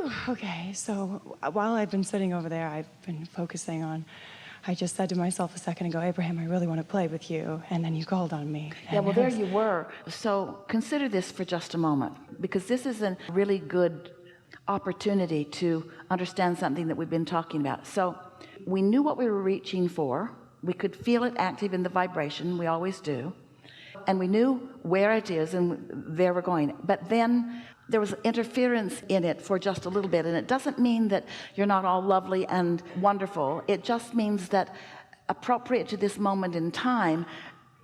Whew, okay, so while I've been sitting over there, I've been focusing on, I just said to myself a second ago, Abraham, I really want to play with you, and then you called on me. Yeah, well, there you were. So consider this for just a moment, because this is a really good opportunity to understand something that we've been talking about. So we knew what we were reaching for. We could feel it active in the vibration. We always do. And we knew where it is and there we're going. But then there was interference in it for just a little bit. And it doesn't mean that you're not all lovely and wonderful. It just means that appropriate to this moment in time,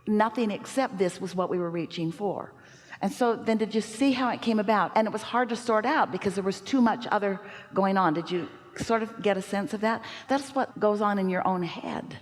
nothing except this was what we were reaching for. And so then did you see how it came about? And it was hard to sort out because there was too much other going on. Did you sort of get a sense of that? That's what goes on in your own head.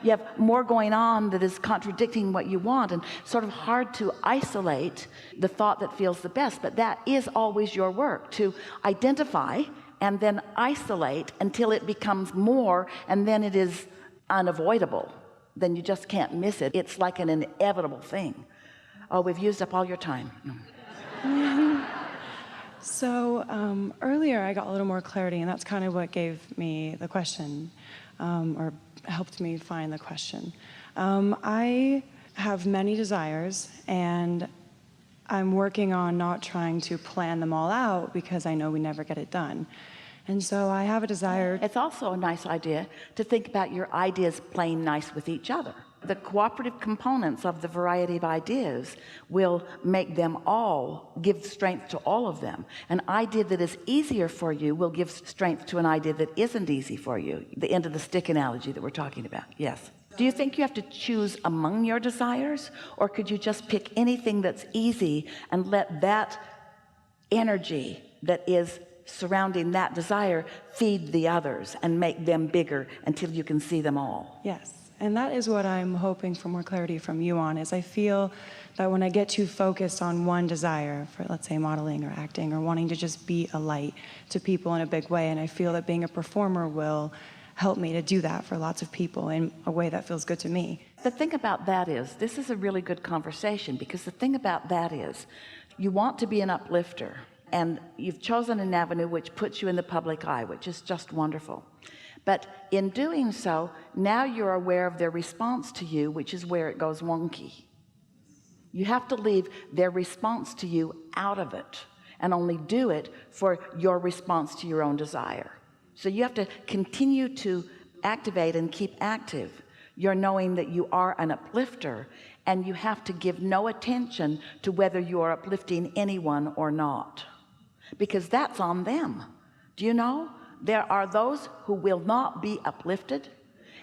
You have more going on that is contradicting what you want, and sort of hard to isolate the thought that feels the best. But that is always your work, to identify and then isolate until it becomes more, and then it is unavoidable. Then you just can't miss it. It's like an inevitable thing. Oh, we've used up all your time. So earlier I got a little more clarity, and that's kind of what gave me the question, or helped me find the question. I have many desires, and I'm working on not trying to plan them all out because I know we never get it done. And so I have a desire. It's also a nice idea to think about your ideas playing nice with each other. The cooperative components of the variety of ideas will make them all give strength to all of them. An idea that is easier for you will give strength to an idea that isn't easy for you. The end of the stick analogy that we're talking about. Yes. Do you think you have to choose among your desires, or could you just pick anything that's easy and let that energy that is surrounding that desire feed the others and make them bigger until you can see them all? Yes. And that is what I'm hoping for more clarity from you on, is I feel that when I get too focused on one desire for, let's say, modeling or acting or wanting to just be a light to people in a big way, and I feel that being a performer will help me to do that for lots of people in a way that feels good to me. The thing about that is, this is a really good conversation, because the thing about that is, you want to be an uplifter, and you've chosen an avenue which puts you in the public eye, which is just wonderful. But in doing so, now you're aware of their response to you, which is where it goes wonky. You have to leave their response to you out of it and only do it for your response to your own desire. So you have to continue to activate and keep active your knowing that you are an uplifter, and you have to give no attention to whether you are uplifting anyone or not, because that's on them. Do you know? There are those who will not be uplifted.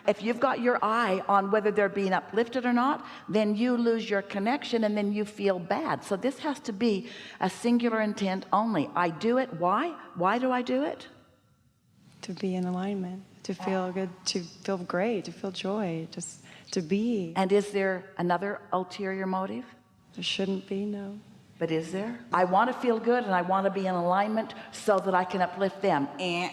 If you've got your eye on whether they're being uplifted or not, then you lose your connection, and then you feel bad. So this has to be a singular intent only. I do it. Why? Why do I do it? To be in alignment, to feel good, to feel great, to feel joy, just to be. And is there another ulterior motive? There shouldn't be, no. But is there? I want to feel good, and I want to be in alignment so that I can uplift them. Yeah,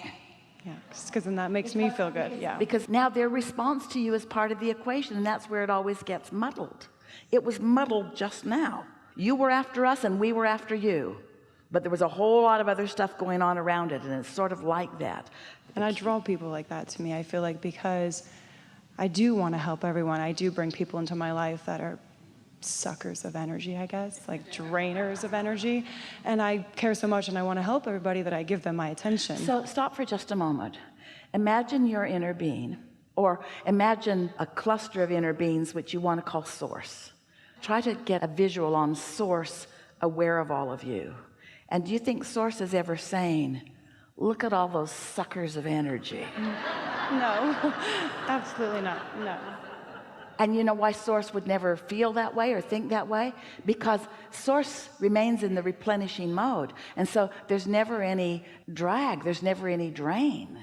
because then that makes me feel good. Yeah. Because now their response to you is part of the equation, and that's where it always gets muddled. It was muddled just now. You were after us, and we were after you. But there was a whole lot of other stuff going on around it, and it's sort of like that. And I draw people like that to me. I feel like because I do want to help everyone, I do bring people into my life that are suckers of energy, I guess, like drainers of energy, and I care so much and I want to help everybody that I give them my attention. So stop for just a moment. Imagine your inner being, or imagine a cluster of inner beings which you want to call source. Try to get a visual on source aware of all of you. And do you think source is ever saying, look at all those suckers of energy? No, absolutely not, no. And you know why source would never feel that way or think that way? Because source remains in the replenishing mode. And so there's never any drag, there's never any drain.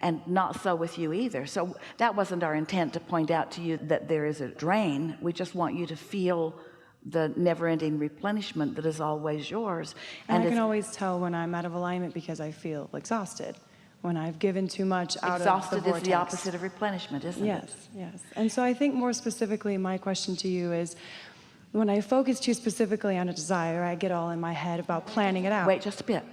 And not so with you either. So that wasn't our intent to point out to you that there is a drain. We just want you to feel the never-ending replenishment that is always yours. And I can always tell when I'm out of alignment because I feel exhausted. When I've given too much out of the vortex. Exhausted is the opposite of replenishment, isn't it? Yes, yes. And so I think more specifically, my question to you is, when I focus too specifically on a desire, I get all in my head about planning it out. Wait just a bit.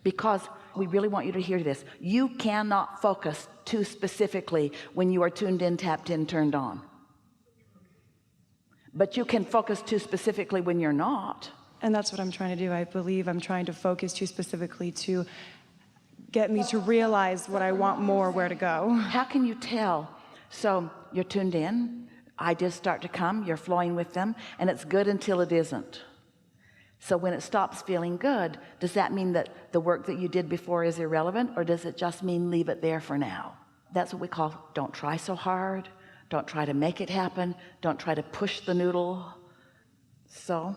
Because we really want you to hear this. You cannot focus too specifically when you are tuned in, tapped in, turned on. But you can focus too specifically when you're not. And that's what I'm trying to do. I believe I'm trying to focus too specifically to get me to realize what I want more, where to go. How can you tell? So you're tuned in, ideas start to come, you're flowing with them, and it's good until it isn't. So when it stops feeling good, does that mean that the work that you did before is irrelevant, or does it just mean leave it there for now? That's what we call don't try so hard, don't try to make it happen, don't try to push the noodle. So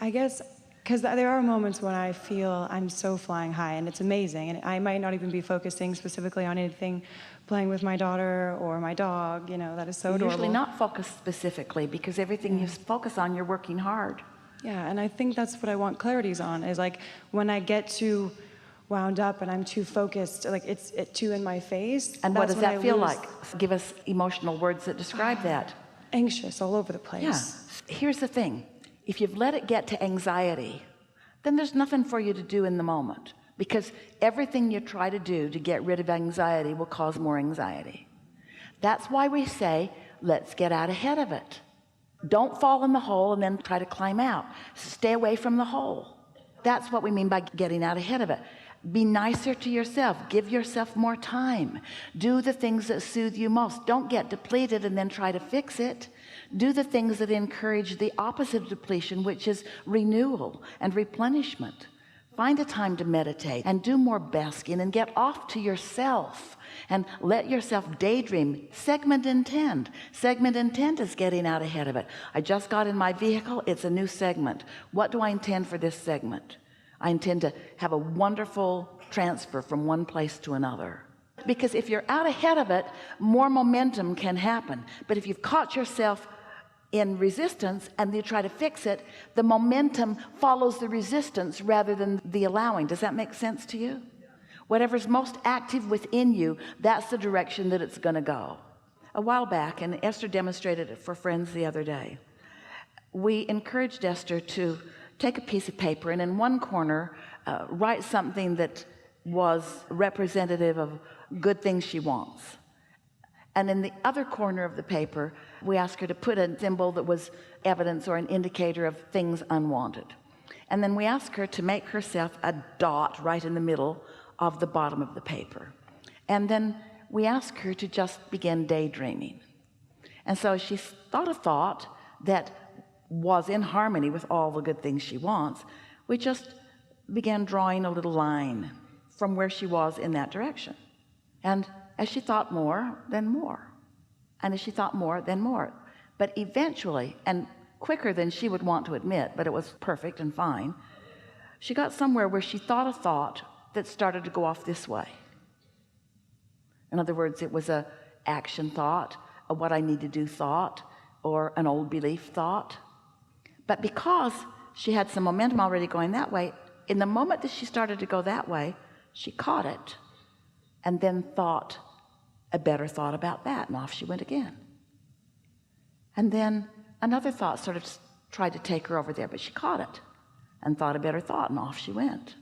I guess, because there are moments when I feel I'm so flying high and it's amazing, and I might not even be focusing specifically on anything, playing with my daughter or my dog, that is so adorable. Usually not focused specifically, because everything you focus on, you're working hard. Yeah, and I think that's what I want clarities on, is like when I get too wound up and I'm too focused, like it's too in my face. And what does that feel like? Give us emotional words that describe that. Anxious all over the place. Yeah. Here's the thing. If you've let it get to anxiety, then there's nothing for you to do in the moment, because everything you try to do to get rid of anxiety will cause more anxiety. That's why we say, let's get out ahead of it. Don't fall in the hole and then try to climb out. Stay away from the hole. That's what we mean by getting out ahead of it. Be nicer to yourself. Give yourself more time. Do the things that soothe you most. Don't get depleted and then try to fix it. Do the things that encourage the opposite of depletion, which is renewal and replenishment. Find a time to meditate and do more basking and get off to yourself and let yourself daydream. Segment intend. Segment intent is getting out ahead of it. I just got in my vehicle. It's a new segment. What do I intend for this segment? I intend to have a wonderful transfer from one place to another. Because if you're out ahead of it, more momentum can happen. But if you've caught yourself in resistance and you try to fix it, the momentum follows the resistance rather than the allowing. Does that make sense to you? Whatever's most active within you, that's the direction that it's going to go. A while back, and Esther demonstrated it for friends the other day, we encouraged Esther to take a piece of paper and in one corner write something that was representative of good things she wants. And in the other corner of the paper, we asked her to put a symbol that was evidence or an indicator of things unwanted. And then we asked her to make herself a dot right in the middle of the bottom of the paper. And then we asked her to just begin daydreaming. And so she thought a thought that was in harmony with all the good things she wants. We just began drawing a little line from where she was in that direction. And as she thought more, then more. And as she thought more, then more. But eventually, and quicker than she would want to admit, but it was perfect and fine, she got somewhere where she thought a thought that started to go off this way. In other words, it was a action thought, a what I need to do thought, or an old belief thought. But because she had some momentum already going that way, in the moment that she started to go that way, she caught it and then thought a better thought about that, and off she went again. And then another thought sort of tried to take her over there, but she caught it and thought a better thought, and off she went.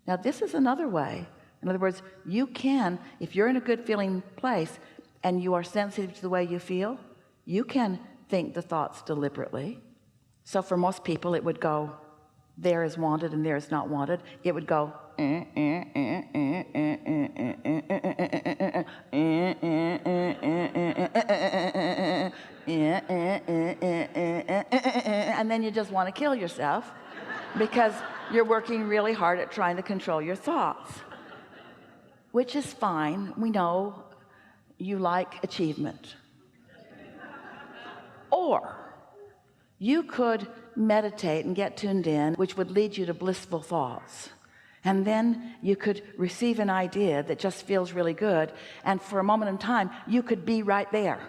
Now this is another way. In other words, you can, if you're in a good feeling place and you are sensitive to the way you feel, you can think the thoughts deliberately. So for most people it would go, there is wanted and there is not wanted. It would go and then you just want to kill yourself because you're working really hard at trying to control your thoughts, which is fine. We know you like achievement. Or you could meditate and get tuned in, which would lead you to blissful thoughts. And then you could receive an idea that just feels really good. And for a moment in time, you could be right there.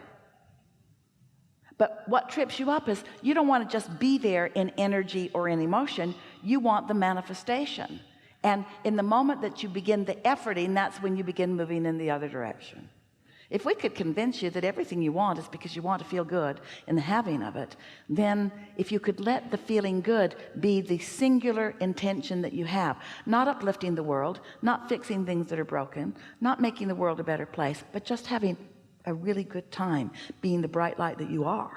But what trips you up is you don't want to just be there in energy or in emotion. You want the manifestation. And in the moment that you begin the efforting, that's when you begin moving in the other direction. If we could convince you that everything you want is because you want to feel good in the having of it, then if you could let the feeling good be the singular intention that you have, not uplifting the world, not fixing things that are broken, not making the world a better place, but just having a really good time being the bright light that you are.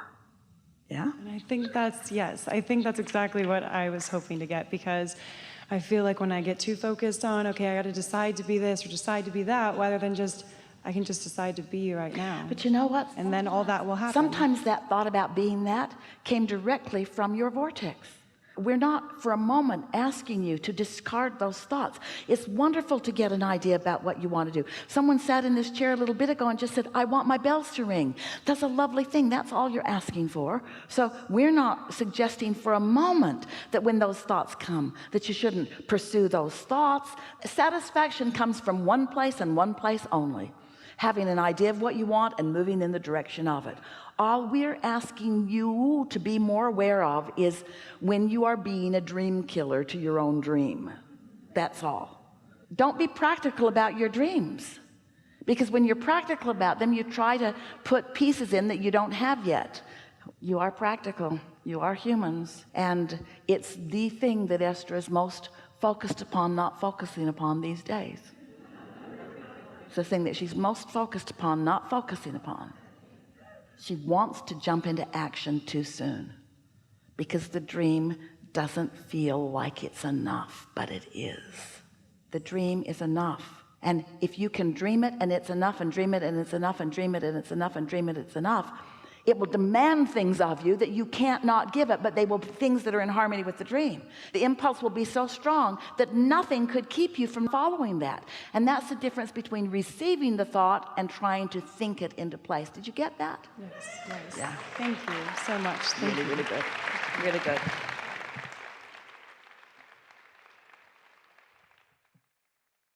Yeah. And I think that's, yes, I think that's exactly what I was hoping to get, because I feel like when I get too focused on, okay, I got to decide to be this or decide to be that, rather than just, I can just decide to be right now. But you know what? And then all that will happen. Sometimes that thought about being that came directly from your vortex. We're not for a moment asking you to discard those thoughts. It's wonderful to get an idea about what you want to do. Someone sat in this chair a little bit ago and just said, I want my bells to ring. That's a lovely thing. That's all you're asking for. So we're not suggesting for a moment that when those thoughts come, that you shouldn't pursue those thoughts. Satisfaction comes from one place and one place only: having an idea of what you want and moving in the direction of it. All we're asking you to be more aware of is when you are being a dream killer to your own dream. That's all. Don't be practical about your dreams, because when you're practical about them, you try to put pieces in that you don't have yet. You are practical. You are humans. And it's the thing that Esther is most focused upon not focusing upon these days. It's the thing that she's most focused upon not focusing upon. She wants to jump into action too soon, because the dream doesn't feel like it's enough, but it is. The dream is enough. And if you can dream it and it's enough, and dream it and it's enough, and dream it and it's enough, and dream it, it's enough, it will demand things of you that you can't not give it, but they will be things that are in harmony with the dream. The impulse will be so strong that nothing could keep you from following that. And that's the difference between receiving the thought and trying to think it into place. Did you get that? Yes, yes. Yeah. Thank you so much. Thank you. Really good. Really good.